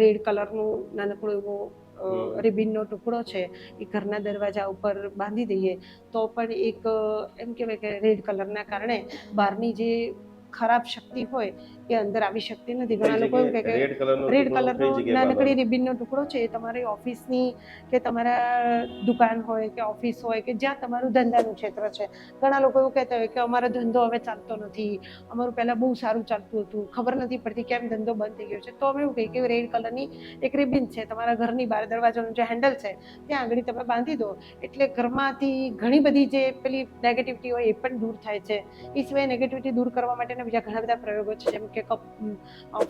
Red કલરનું નાનકડું એવું રિબિનનો ટુકડો છે એ ઘરના દરવાજા ઉપર બાંધી દઈએ તો પણ એક એમ કહેવાય કે રેડ કલરના કારણે બહારની જે ખરાબ શક્તિ હોય એ અંદર આવી શકતી નથી. ઘણા લોકો એવું કહે કે રેડ કલરનો નાનકડી રિબિનનો ટુકડો છે એ તમારી ઓફિસની કે તમારા દુકાન હોય કે ઓફિસ હોય કે જ્યાં તમારું ધંધાનું ક્ષેત્ર છે. ઘણા લોકો એવું કહેતા હોય કે અમારો ધંધો હવે ચાલતો નથી, અમારું પહેલાં બહુ સારું ચાલતું હતું, ખબર નથી પડતી કેમ ધંધો બંધ થઈ ગયો છે. તો અમે એવું કહીએ કે રેડ કલરની એક રિબિન છે તમારા ઘરની બહાર દરવાજાનું જે હેન્ડલ છે ત્યાં આગળ તમે બાંધી દો એટલે ઘરમાંથી ઘણી બધી જે પેલી નેગેટિવિટી હોય એ પણ દૂર થાય છે. એ સિવાય નેગેટિવિટી દૂર કરવા માટેના બીજા ઘણા બધા પ્રયોગો છે, જેમ કે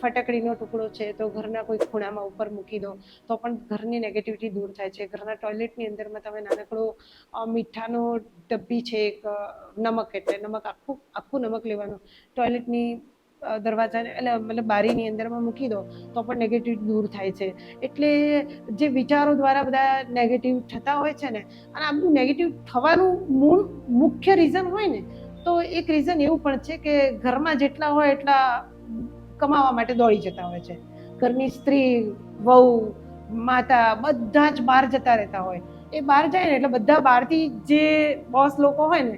ફટાકડીનો ટુકડો છે તો ઘરના કોઈ ખૂણામાં ઉપર મૂકી દો તો પણ ઘરની નેગેટિવિટી દૂર થાય છે. ઘરના ટોયલેટની અંદરમાં તમે નાનકડો મીઠાનો ડબ્બી છે, એક નમક એટલે નમક આખું નમક લેવાનું ટોયલેટની દરવાજા એટલે મતલબ બારીની અંદરમાં મૂકી દો તો પણ નેગેટિવિટી દૂર થાય છે. એટલે જે વિચારો દ્વારા બધા નેગેટિવ થતા હોય છે ને, અને આ બધું નેગેટિવ થવાનું મુખ્ય રીઝન હોય ને તો એક રીઝન એવું પણ છે કે ઘરમાં જેટલા હોય એટલા કમાવા માટે દોડી જતા હોય છે. ઘરની સ્ત્રી, વહુ, માતા બધા જ બહાર જતા રહેતા હોય. એ બહાર જાય ને એટલે બધા બહારથી જે બોસ લોકો હોય ને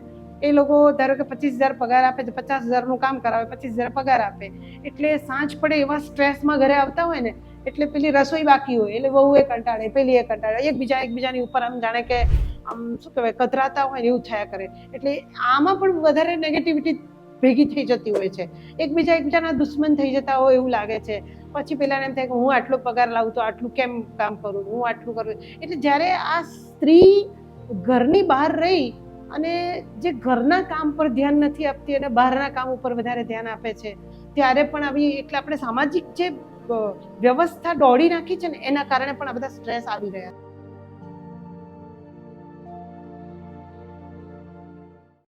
એ લોકો ધારો કે 25,000 પગાર આપે તો 50,000નું કામ કરાવે, 25,000 પગાર આપે. એટલે સાંજ પડે એવા સ્ટ્રેસમાં ઘરે આવતા હોય ને એટલે પેલી રસોઈ બાકી હોય એટલે વહુએ કંટાળે, પેલી એ કંટાળે, એકબીજાની ઉપર આમ જાણે કે આમ શું કહેવાય કતરાતા હોય ને એવું થયા કરે. એટલે આમાં પણ વધારે નેગેટિવિટી ભેગી થઈ જતી હોય છે. એકબીજાના દુશ્મન થઈ જતા હોય એવું લાગે છે. પછી પેલાને એમ થાય કે હું આટલો પગાર લાવું તો આટલું કેમ કામ કરું, હું આટલું કરું. એટલે જ્યારે આ સ્ત્રી ઘરની બહાર રહી અને જે ઘરના કામ પર ધ્યાન નથી આપતી અને બહારના કામ ઉપર વધારે ધ્યાન આપે છે ત્યારે પણ આવી એટલે આપણે સામાજિક જે વ્યવસ્થા દોડી નાખી છે ને એના કારણે પણ આ બધા સ્ટ્રેસ આવી રહ્યા છે.